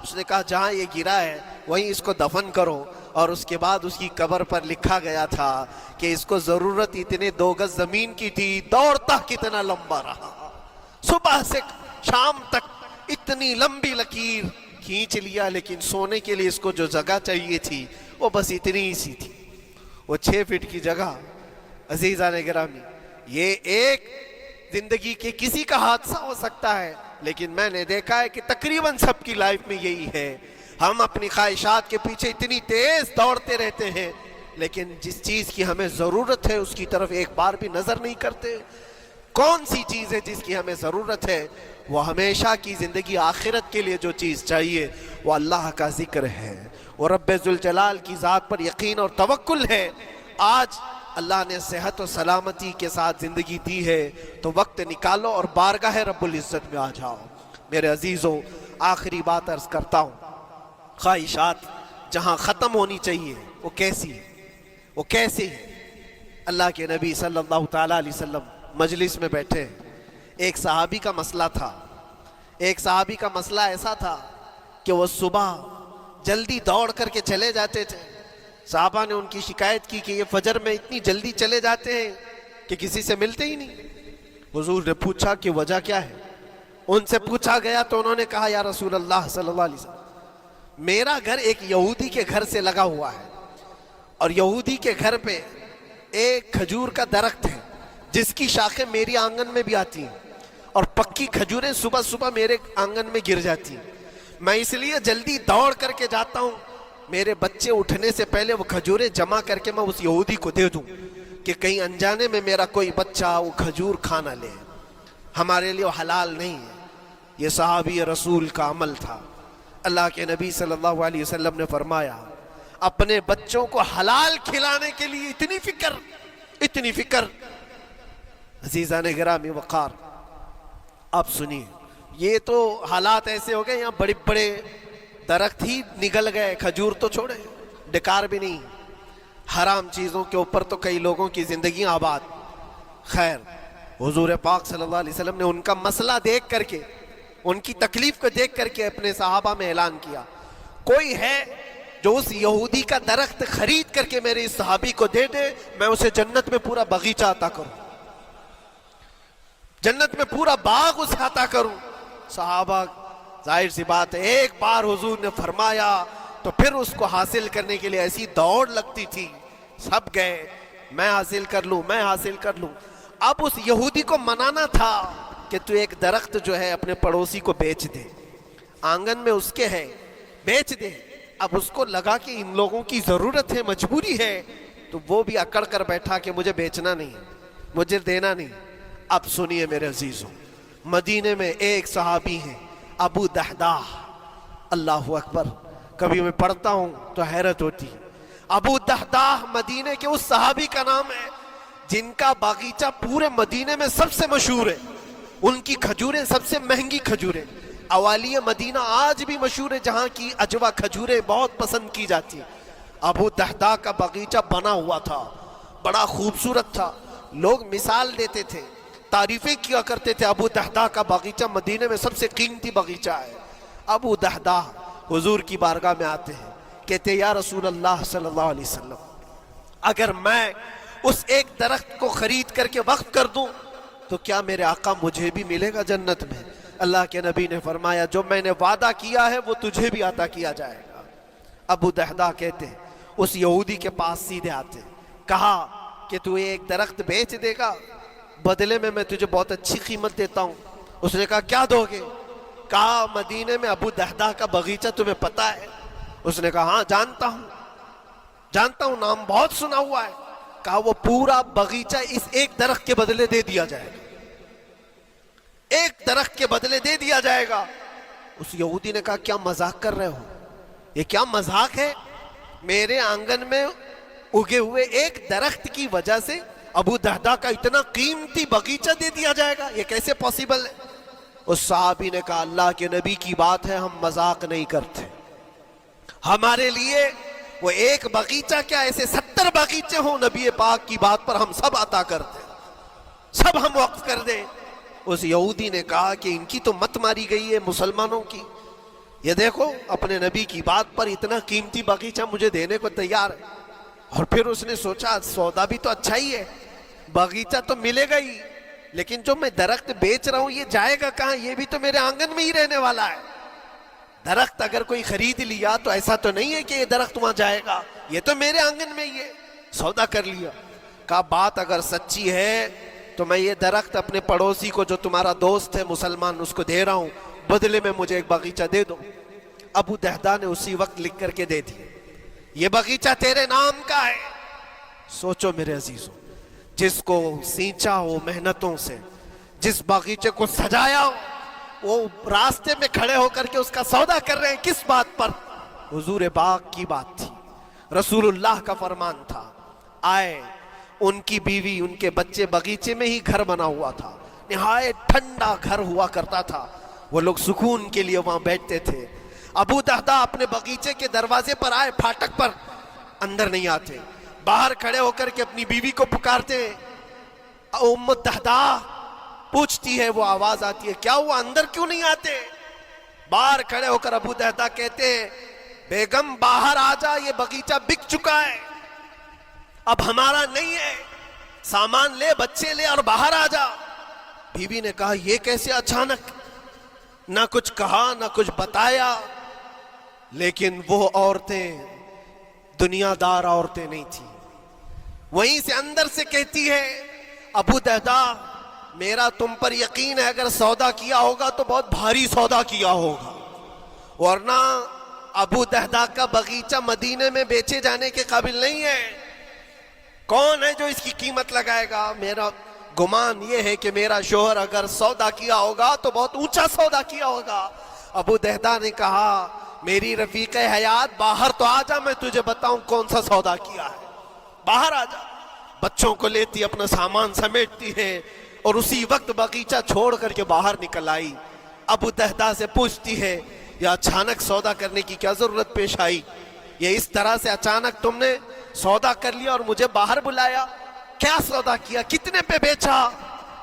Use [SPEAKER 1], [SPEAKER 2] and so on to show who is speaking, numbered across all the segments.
[SPEAKER 1] اس نے کہا جہاں یہ گرا ہے وہیں اس کو دفن کرو، اور اس کے بعد اس کی قبر پر لکھا گیا تھا کہ اس کو ضرورت اتنے 2 گز زمین کی تھی، دوڑتا کتنا لمبا رہا، صبح سے شام تک اتنی لمبی لکیر کھینچ لیا، لیکن سونے کے لیے اس کو جو جگہ چاہیے تھی وہ بس اتنی ہی سی تھی، وہ 6 فٹ کی جگہ۔ عزیزان گرامی، یہ ایک زندگی کے کسی کا حادثہ ہو سکتا ہے، لیکن میں نے دیکھا ہے کہ تقریباً سب کی لائف میں یہی ہے، ہم اپنی خواہشات کے پیچھے اتنی تیز دوڑتے رہتے ہیں، لیکن جس چیز کی ہمیں ضرورت ہے اس کی طرف ایک بار بھی نظر نہیں کرتے۔ کون سی چیز ہے جس کی ہمیں ضرورت ہے؟ وہ ہمیشہ کی زندگی آخرت کے لیے جو چیز چاہیے وہ اللہ کا ذکر ہے، وہ رب ذوالجلال کی ذات پر یقین اور توکل ہے۔ آج اللہ نے صحت و سلامتی کے ساتھ زندگی دی ہے تو وقت نکالو اور بارگاہ رب العزت میں آ جاؤ۔ میرے عزیزوں، آخری بات عرض کرتا ہوں، خواہشات جہاں ختم ہونی چاہیے وہ کیسی ہے؟ وہ کیسے ہے؟ اللہ کے نبی صلی اللہ تعالیٰ علیہ وسلم مجلس میں بیٹھے، ایک صحابی کا مسئلہ تھا، ایک صحابی کا مسئلہ ایسا تھا کہ وہ صبح جلدی دوڑ کر کے چلے جاتے تھے۔ صحابہ نے ان کی شکایت کی کہ یہ فجر میں اتنی جلدی چلے جاتے ہیں کہ کسی سے ملتے ہی نہیں۔ حضور نے پوچھا کہ وجہ کیا ہے؟ ان سے پوچھا گیا تو انہوں نے کہا یا رسول اللہ صلی اللہ علیہ وسلم، میرا گھر ایک یہودی کے گھر سے لگا ہوا ہے، اور یہودی کے گھر پہ ایک کھجور کا درخت ہے جس کی شاخیں میری آنگن میں بھی آتی ہیں، اور پکی کھجوریں صبح صبح میرے آنگن میں گر جاتی ہیں، میں اس لیے جلدی دوڑ کر کے جاتا ہوں، میرے بچے اٹھنے سے پہلے وہ کھجوریں جمع کر کے میں اس یہودی کو دے دوں کہ کہیں انجانے میں میرا کوئی بچہ وہ کھجور کھانا لے، ہمارے لیے وہ حلال نہیں ہے۔ یہ صحابی رسول کا عمل تھا۔ اللہ کے نبی صلی اللہ علیہ وسلم نے فرمایا اپنے بچوں کو حلال کھلانے کے لیے اتنی فکر، اتنی فکر۔ عزیزان گرامی وقار، آپ سنیے، یہ تو حالات ایسے ہو گئے یہاں بڑے بڑے درخت ہی نگل گئے، کھجور تو چھوڑے، ڈکار بھی نہیں، حرام چیزوں کے اوپر تو کئی لوگوں کی زندگیاں آباد۔ خیر، حضور پاک صلی اللہ علیہ وسلم نے ان کا مسئلہ دیکھ کر کے، ان کی تکلیف کو دیکھ کر کے اپنے صحابہ میں اعلان کیا، کوئی ہے جو اس یہودی کا درخت خرید کر کے میرے اس صحابی کو دے دے، میں اسے جنت میں پورا باغیچہ عطا کروں، جنت میں پورا باغ اسے عطا کروں۔ صحابہ، ظاہر سی بات ہے، ایک بار حضور نے فرمایا تو پھر اس کو حاصل کرنے کے لیے ایسی دوڑ لگتی تھی، سب گئے، میں حاصل کر لوں، میں حاصل کر لوں۔ اب اس یہودی کو منانا تھا کہ تو ایک درخت جو ہے اپنے پڑوسی کو بیچ دے، آنگن میں اس کے ہے، بیچ دے۔ اب اس کو لگا کہ ان لوگوں کی ضرورت ہے، مجبوری ہے، تو وہ بھی اکڑ کر بیٹھا کہ مجھے بیچنا نہیں، مجھے دینا نہیں۔ اب سنیے میرے عزیزوں، مدینے میں ایک صحابی ہیں ابو دحداح، اللہ اکبر، کبھی میں پڑھتا ہوں تو حیرت ہوتی ہے۔ ابو دحداح مدینے کے اس صحابی کا نام ہے جن کا باغیچہ پورے مدینے میں سب سے مشہور ہے، ان کی کھجوریں سب سے مہنگی کھجوریں، اوالی مدینہ آج بھی مشہور ہے، جہاں کی اجوا کھجوریں بہت پسند کی جاتی ہیں۔ ابو دحداح کا باغیچہ بنا ہوا تھا، بڑا خوبصورت تھا، لوگ مثال دیتے تھے، تعریفیں کیا کرتے تھے، ابو دحداح کا باغیچہ مدینے میں سب سے قیمتی باغیچہ ہے۔ ابو دحداح حضور کی بارگاہ میں آتے ہیں، کہتے ہیں یا رسول اللہ صلی اللہ علیہ وسلم، اگر میں اس ایک درخت کو خرید کر کے وقف کر دوں تو کیا میرے آقا مجھے بھی ملے گا جنت میں؟ اللہ کے نبی نے فرمایا جو میں نے وعدہ کیا ہے وہ تجھے بھی عطا کیا جائے گا۔ ابو دحداح کہتے ہیں اس یہودی کے پاس سیدھے آتے، کہا کہ تو ایک درخت بیچ دے گا، بدلے میں میں تجھے بہت اچھی قیمت دیتا ہوں۔ اس نے کہا کیا دو گے؟ کہا مدینے میں ابو دحداح کا باغیچہ تمہیں پتا ہے؟ اس نے کہا ہاں جانتا ہوں، جانتا ہوں، نام بہت سنا ہوا ہے۔ کہا وہ پورا باغیچہ اس ایک درخت کے بدلے دے دیا جائے گا، ایک درخت کے بدلے دے دیا جائے گا۔ اس یہودی نے کہا کیا مذاق کر رہے ہو؟ یہ کیا مذاق ہے؟ میرے آنگن میں اگے ہوئے ایک درخت کی وجہ سے ابو دحداح کا اتنا قیمتی باغیچہ دے دیا جائے گا، یہ کیسے پاسبل ہے؟ اس صحابی نے کہا اللہ کے نبی کی بات ہے، ہم مذاق نہیں کرتے، ہمارے لیے وہ ایک باغیچہ کیا ایسے 70 باغیچے ہوں، نبی پاک کی بات پر ہم سب عطا کر دیں، سب ہم وقف کر دیں۔ اس یہودی نے کہا کہ ان کی تو مت ماری گئی ہے مسلمانوں کی، یہ دیکھو اپنے نبی کی بات پر اتنا قیمتی باغیچہ مجھے دینے کو تیار ہے. اور پھر اس نے سوچا سودا بھی تو اچھا ہی ہے, باغیچہ تو ملے گا ہی, لیکن جو میں درخت بیچ رہا ہوں یہ جائے گا کہاں؟ یہ بھی تو میرے آنگن میں ہی رہنے والا ہے. درخت اگر کوئی خرید لیا تو ایسا تو نہیں ہے کہ یہ درخت وہاں جائے گا, یہ تو میرے آنگن میں ہی ہے. سودا کر لیا. کہا بات اگر سچی ہے تو میں یہ درخت اپنے پڑوسی کو جو تمہارا دوست ہے مسلمان اس کو دے رہا ہوں, بدلے میں مجھے ایک باغیچہ دے دو. ابو دہدہ نے اسی وقت لکھ کر کے دے دیا, یہ باغیچہ تیرے نام کا ہے. سوچو میرے عزیزوں, جس کو سینچا ہو محنتوں سے, جس باغیچے کو سجایا ہو, وہ راستے میں کھڑے ہو کر کے اس کا سودا کر رہے ہیں. کس بات پر؟ حضور باغ کی بات تھی, رسول اللہ کا فرمان تھا. آئے, ان کی بیوی ان کے بچے, باغیچے میں ہی گھر بنا ہوا تھا, نہایت ٹھنڈا گھر ہوا کرتا تھا. وہ لوگ سکون کے لیے وہاں بیٹھتے تھے. ابو دہدہ اپنے باغیچے کے دروازے پر آئے, پھاٹک پر, اندر نہیں آتے, باہر کھڑے ہو کر کے اپنی بیوی کو پکارتے. ام دہدہ پوچھتی ہے, وہ آواز آتی ہے, کیا ہوا اندر کیوں نہیں آتے؟ باہر کھڑے ہو کر ابو دہدہ کہتے ہیں, بیگم باہر آ جا, یہ باغیچہ بک چکا ہے, اب ہمارا نہیں ہے, سامان لے, بچے لے اور باہر آ جا. بیوی نے کہا یہ کیسے اچانک؟ نہ کچھ کہا نہ کچھ بتایا. لیکن وہ عورتیں دنیا دار عورتیں نہیں تھیں. وہیں سے اندر سے کہتی ہے, ابو دہدہ میرا تم پر یقین ہے, اگر سودا کیا ہوگا تو بہت بھاری سودا کیا ہوگا, ورنہ ابو دہدہ کا باغیچہ مدینے میں بیچے جانے کے قابل نہیں ہے. کون ہے جو اس کی قیمت لگائے گا؟ میرا گمان یہ ہے کہ میرا شوہر اگر سودا کیا ہوگا تو بہت اونچا سودا کیا ہوگا. ابو دہدہ نے کہا, میری رفیق حیات باہر تو آ جا, میں تجھے بتاؤں کون سا سودا کیا ہے, باہر آ جا. بچوں کو لیتی, اپنا سامان سمیٹتی ہے, اور اسی وقت باغیچہ چھوڑ کر کے باہر نکل آئی. ابو دہدہ سے پوچھتی ہے, یہ اچانک سودا کرنے کی کیا ضرورت پیش آئی؟ یہ اس طرح سے اچانک تم نے سودا کر لیا اور مجھے باہر بلایا, کیا سودا کیا, کتنے پہ بیچا؟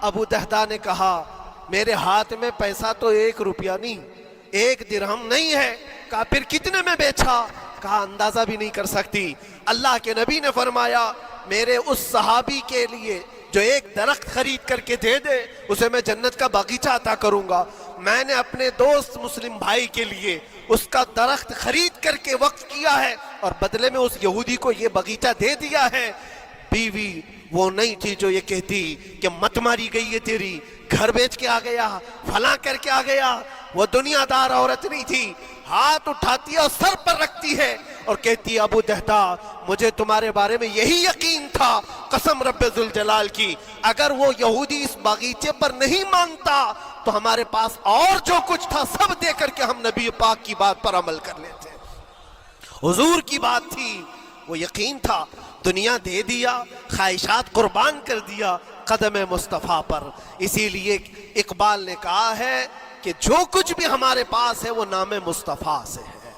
[SPEAKER 1] ابو دہدہ نے کہا, میرے ہاتھ میں پیسہ تو 1 روپیہ نہیں, 1 درہم نہیں ہے. کہا پھر کتنے میں بیچا؟ کہا اندازہ بھی نہیں کر سکتی. اللہ کے نبی نے فرمایا, میرے اس صحابی کے لیے جو ایک درخت خرید کر کے دے دے, اسے میں جنت کا باغیچہ عطا کروں گا. میں نے اپنے دوست مسلم بھائی کے لیے اس کا درخت خرید کر کے وقف کیا ہے, اور بدلے میں اس یہودی کو یہ باغیچہ دے دیا ہے. بیوی وہ نہیں تھی جو یہ کہتی کہ مت ماری گئی ہے تیری, گھر بیچ کے آ گیا, فلاں کر کے آ گیا. وہ دنیا دار عورت نہیں تھی, ہاتھ اٹھاتی ہے اور سر پر رکھتی ہے اور کہتی ہے, ابو دہدہ مجھے تمہارے بارے میں یہی یقین تھا, قسم رب ذوالجلال کی, اگر وہ یہودی اس باغیچے پر نہیں مانتا تو ہمارے پاس اور جو کچھ تھا سب دے کر کے ہم نبی پاک کی بات پر عمل کر لیتے. حضور کی بات تھی, وہ یقین تھا, دنیا دے دیا, خواہشات قربان کر دیا قدم مصطفیٰ پر. اسی لیے اقبال نے کہا ہے کہ جو کچھ بھی ہمارے پاس ہے وہ نام مصطفیٰ سے ہے,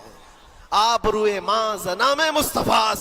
[SPEAKER 1] آبروئے ماں نام مصطفیٰ سے.